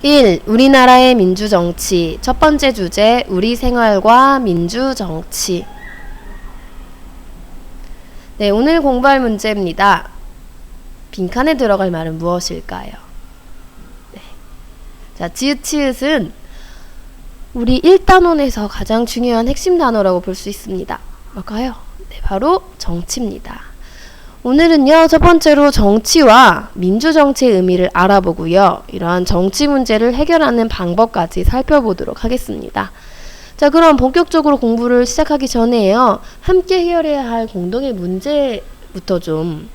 1. 우리나라의 민주정치. 첫 번째 주제, 우리 생활과 민주정치. 네, 오늘 공부할 문제입니다. 빈칸에 들어갈 말은 무엇일까요? 네. 자, 지읒치읒은 우리 1단원에서 가장 중요한 핵심 단어라고 볼 수 있습니다. 뭘까요? 네, 바로 정치입니다. 오늘은요, 첫 번째로 정치와 민주정치의 의미를 알아보고요. 이러한 정치 문제를 해결하는 방법까지 살펴보도록 하겠습니다. 자, 그럼 본격적으로 공부를 시작하기 전에요. 함께 해결해야 할 공동의 문제부터 좀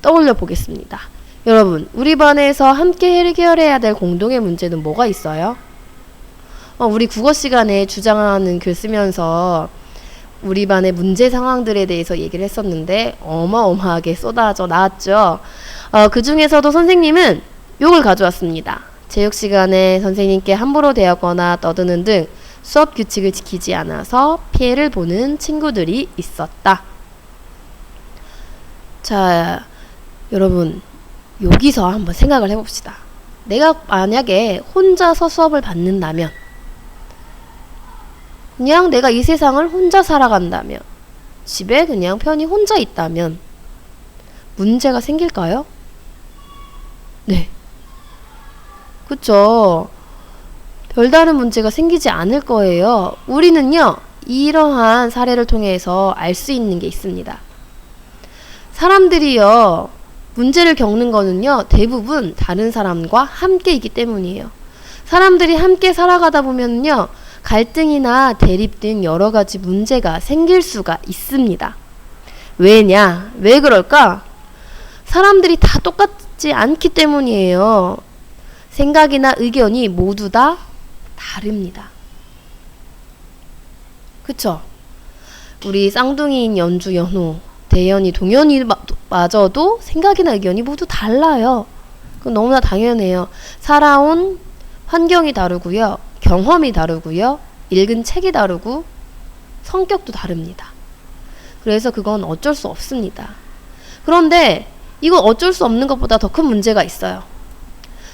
떠올려 보겠습니다. 여러분, 우리 반에서 함께 해결해야 될 공동의 문제는 뭐가 있어요? 우리 국어 시간에 주장하는 글 쓰면서 우리 반의 문제 상황들에 대해서 얘기를 했었는데 어마어마하게 쏟아져 나왔죠. 그 중에서도 선생님은 요걸 가져왔습니다. 체육 시간에 선생님께 함부로 대하거나 떠드는 등 수업 규칙을 지키지 않아서 피해를 보는 친구들이 있었다. 자, 여러분, 여기서 한번 생각을 해봅시다. 내가 만약에 혼자서 수업을 받는다면, 그냥 내가 이 세상을 혼자 살아간다면, 집에 그냥 편히 혼자 있다면 문제가 생길까요? 네. 그쵸? 별다른 문제가 생기지 않을 거예요. 우리는요, 이러한 사례를 통해서 알 수 있는 게 있습니다. 사람들이요, 문제를 겪는 거는요, 대부분 다른 사람과 함께이기 때문이에요. 사람들이 함께 살아가다 보면요, 갈등이나 대립 등 여러 가지 문제가 생길 수가 있습니다. 왜냐? 왜 그럴까? 사람들이 다 똑같지 않기 때문이에요. 생각이나 의견이 모두 다 다릅니다. 그쵸? 우리 쌍둥이인 연주, 연호, 대연이, 동연이 마저도 생각이나 의견이 모두 달라요. 그건 너무나 당연해요. 살아온 환경이 다르고요. 경험이 다르고요. 읽은 책이 다르고 성격도 다릅니다. 그래서 그건 어쩔 수 없습니다. 그런데 이거 어쩔 수 없는 것보다 더 큰 문제가 있어요.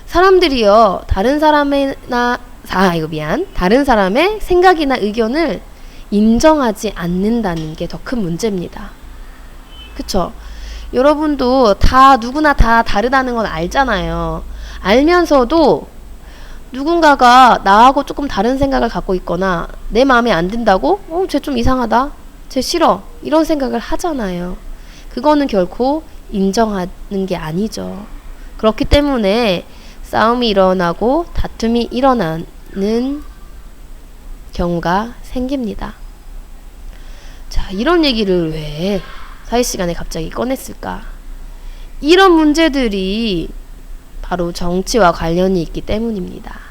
사람들이요, 다른 사람의 생각이나 의견을 인정하지 않는다는 게 더 큰 문제입니다. 그쵸? 여러분도 다 누구나 다 다르다는 건 알잖아요. 알면서도 누군가가 나하고 조금 다른 생각을 갖고 있거나 내 마음에 안 든다고? 쟤 좀 이상하다. 쟤 싫어. 이런 생각을 하잖아요. 그거는 결코 인정하는 게 아니죠. 그렇기 때문에 싸움이 일어나고 다툼이 일어나는 경우가 생깁니다. 자, 이런 얘기를 왜 사회 시간에 갑자기 꺼냈을까? 이런 문제들이 바로 정치와 관련이 있기 때문입니다.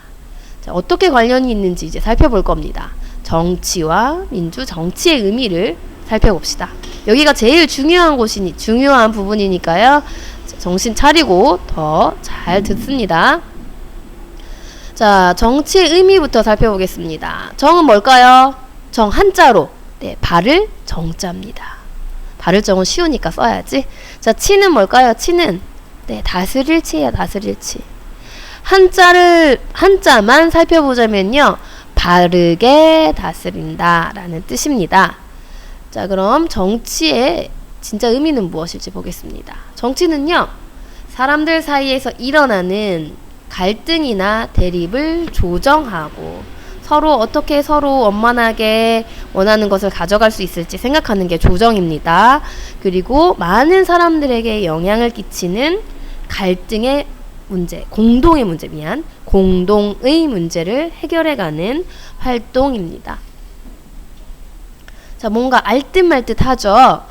자, 어떻게 관련이 있는지 이제 살펴볼 겁니다. 정치와 민주정치의 의미를 살펴봅시다. 여기가 제일 중요한 부분이니까요. 정신 차리고 더 잘 듣습니다. 자, 정치의 의미부터 살펴보겠습니다. 정은 뭘까요? 정 한자로. 네, 발을 정자입니다. 발을 정은 쉬우니까 써야지. 자, 치는 뭘까요? 치는, 네, 다스릴 치예요. 다스릴 치. 한자만 살펴보자면요, 바르게 다스린다 라는 뜻입니다. 자, 그럼 정치의 진짜 의미는 무엇일지 보겠습니다. 정치는요, 사람들 사이에서 일어나는 갈등이나 대립을 조정하고 어떻게 서로 원만하게 원하는 것을 가져갈 수 있을지 생각하는 게 조정입니다. 그리고 많은 사람들에게 영향을 끼치는 갈등의 문제, 공동의 문제를 해결해가는 활동입니다. 자, 뭔가 알듯말듯 하죠.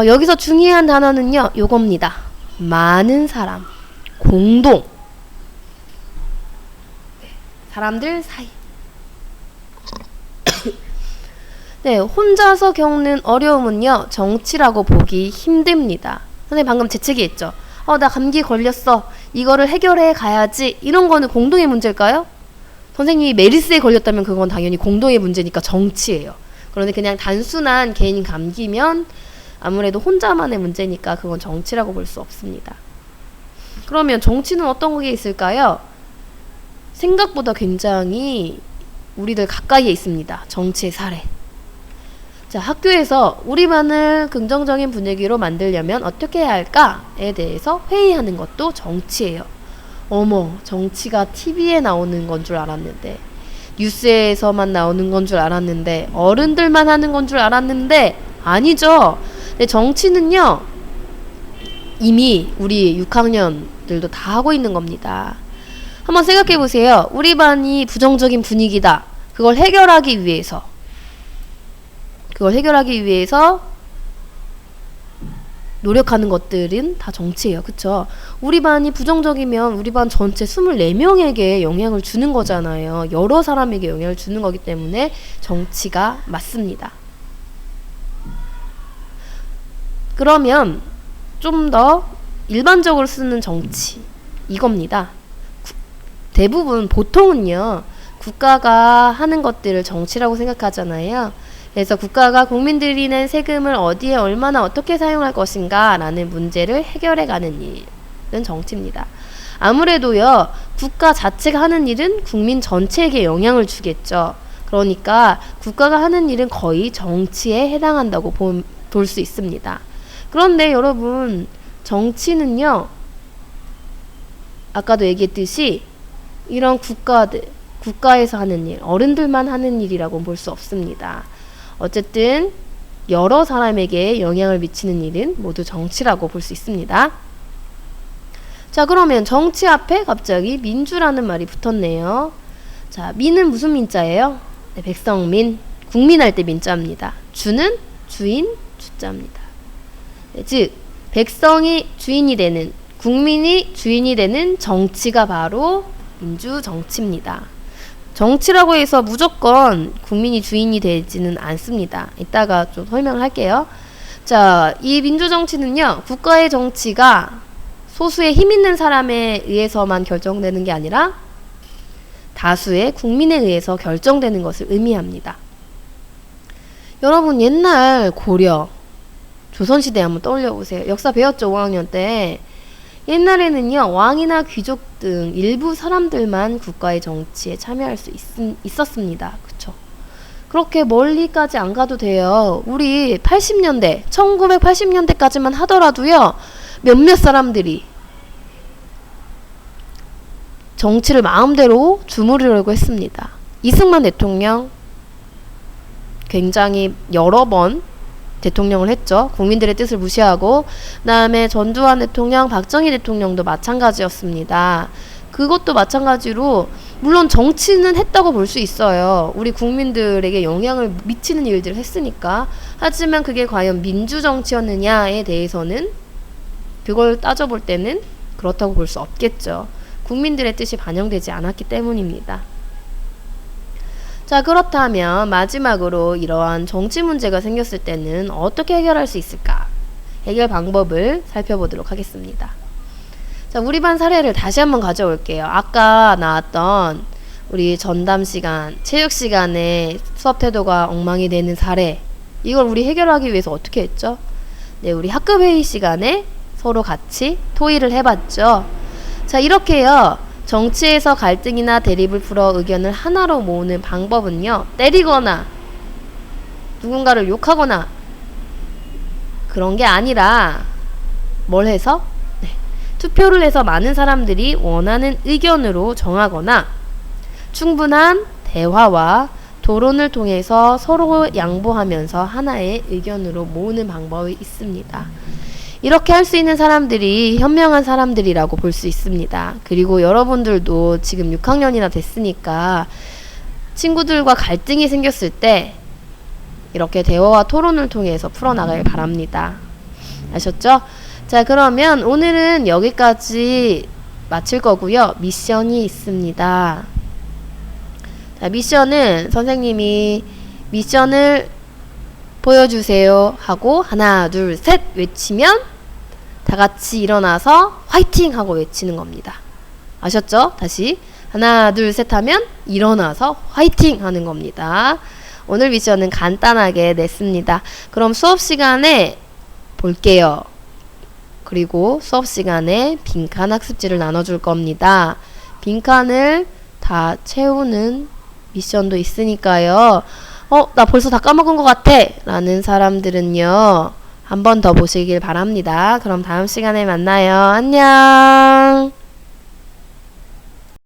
여기서 중요한 단어는요, 요겁니다. 많은 사람, 공동. 사람들 사이. 네, 혼자서 겪는 어려움은요, 정치라고 보기 힘듭니다. 선생님 방금 재채기했죠. 나 감기 걸렸어. 이거를 해결해 가야지. 이런 거는 공동의 문제일까요? 선생님이 메르스에 걸렸다면 그건 당연히 공동의 문제니까 정치예요. 그런데 그냥 단순한 개인 감기면 아무래도 혼자만의 문제니까 그건 정치라고 볼 수 없습니다. 그러면 정치는 어떤 게 있을까요? 생각보다 굉장히 우리들 가까이에 있습니다. 정치의 사례. 자, 학교에서 우리 반을 긍정적인 분위기로 만들려면 어떻게 해야 할까에 대해서 회의하는 것도 정치예요. 어머, 정치가 TV에 나오는 건 줄 알았는데, 뉴스에서만 나오는 건 줄 알았는데, 어른들만 하는 건 줄 알았는데 아니죠. 근데 정치는요, 이미 우리 6학년들도 다 하고 있는 겁니다. 한번 생각해 보세요. 우리 반이 부정적인 분위기다. 그걸 해결하기 위해서 노력하는 것들은 다 정치예요. 그쵸? 우리 반이 부정적이면 우리 반 전체 24명에게 영향을 주는 거잖아요. 여러 사람에게 영향을 주는 거기 때문에 정치가 맞습니다. 그러면 좀 더 일반적으로 쓰는 정치, 이겁니다. 대부분, 보통은요, 국가가 하는 것들을 정치라고 생각하잖아요. 그래서 국가가 국민들이 낸 세금을 어디에 얼마나 어떻게 사용할 것인가 라는 문제를 해결해가는 일은 정치입니다. 아무래도요, 국가 자체가 하는 일은 국민 전체에게 영향을 주겠죠. 그러니까 국가가 하는 일은 거의 정치에 해당한다고 볼 수 있습니다. 그런데 여러분, 정치는요, 아까도 얘기했듯이 이런 국가에서 하는 일, 어른들만 하는 일이라고 볼 수 없습니다. 어쨌든 여러 사람에게 영향을 미치는 일은 모두 정치라고 볼 수 있습니다. 자, 그러면 정치 앞에 갑자기 민주라는 말이 붙었네요. 자, 민은 무슨 민자예요? 네, 백성민, 국민할 때 민자입니다. 주는 주인, 주자입니다. 네, 즉 백성이 주인이 되는, 국민이 주인이 되는 정치가 바로 민주정치입니다. 정치라고 해서 무조건 국민이 주인이 되지는 않습니다. 이따가 좀 설명을 할게요. 자, 이 민주정치는요, 국가의 정치가 소수의 힘 있는 사람에 의해서만 결정되는 게 아니라 다수의 국민에 의해서 결정되는 것을 의미합니다. 여러분, 옛날 고려, 조선시대 한번 떠올려 보세요. 역사 배웠죠, 5학년 때. 옛날에는요, 왕이나 귀족 등 일부 사람들만 국가의 정치에 참여할 수 있었습니다. 그쵸? 그렇게 멀리까지 안 가도 돼요. 우리 80년대, 1980년대까지만 하더라도요, 몇몇 사람들이 정치를 마음대로 주무르려고 했습니다. 이승만 대통령 굉장히 여러 번 대통령을 했죠. 국민들의 뜻을 무시하고. 그다음에 전두환 대통령, 박정희 대통령도 마찬가지였습니다. 그것도 마찬가지로 물론 정치는 했다고 볼 수 있어요. 우리 국민들에게 영향을 미치는 일들을 했으니까. 하지만 그게 과연 민주정치였느냐에 대해서는, 그걸 따져볼 때는 그렇다고 볼 수 없겠죠. 국민들의 뜻이 반영되지 않았기 때문입니다. 자, 그렇다면 마지막으로 이러한 정치 문제가 생겼을 때는 어떻게 해결할 수 있을까? 해결 방법을 살펴보도록 하겠습니다. 자, 우리 반 사례를 다시 한번 가져올게요. 아까 나왔던 우리 전담 시간, 체육 시간에 수업 태도가 엉망이 되는 사례, 이걸 우리 해결하기 위해서 어떻게 했죠? 네, 우리 학급 회의 시간에 서로 같이 토의를 해봤죠. 자, 이렇게요, 정치에서 갈등이나 대립을 풀어 의견을 하나로 모으는 방법은요, 때리거나 누군가를 욕하거나 그런 게 아니라 뭘 해서? 네, 투표를 해서 많은 사람들이 원하는 의견으로 정하거나 충분한 대화와 토론을 통해서 서로 양보하면서 하나의 의견으로 모으는 방법이 있습니다. 이렇게 할 수 있는 사람들이 현명한 사람들이라고 볼 수 있습니다. 그리고 여러분들도 지금 6학년이나 됐으니까 친구들과 갈등이 생겼을 때 이렇게 대화와 토론을 통해서 풀어나가길 바랍니다. 아셨죠? 자, 그러면 오늘은 여기까지 마칠 거고요. 미션이 있습니다. 자, 미션은 선생님이 미션을 보여주세요 하고 하나, 둘, 셋 외치면 다 같이 일어나서 화이팅 하고 외치는 겁니다. 아셨죠? 다시 하나, 둘, 셋 하면 일어나서 화이팅 하는 겁니다. 오늘 미션은 간단하게 냈습니다. 그럼 수업 시간에 볼게요. 그리고 수업 시간에 빈칸 학습지를 나눠줄 겁니다. 빈칸을 다 채우는 미션도 있으니까요. 나 벌써 다 까먹은 것 같아! 라는 사람들은요, 한 번 더 보시길 바랍니다. 그럼 다음 시간에 만나요. 안녕!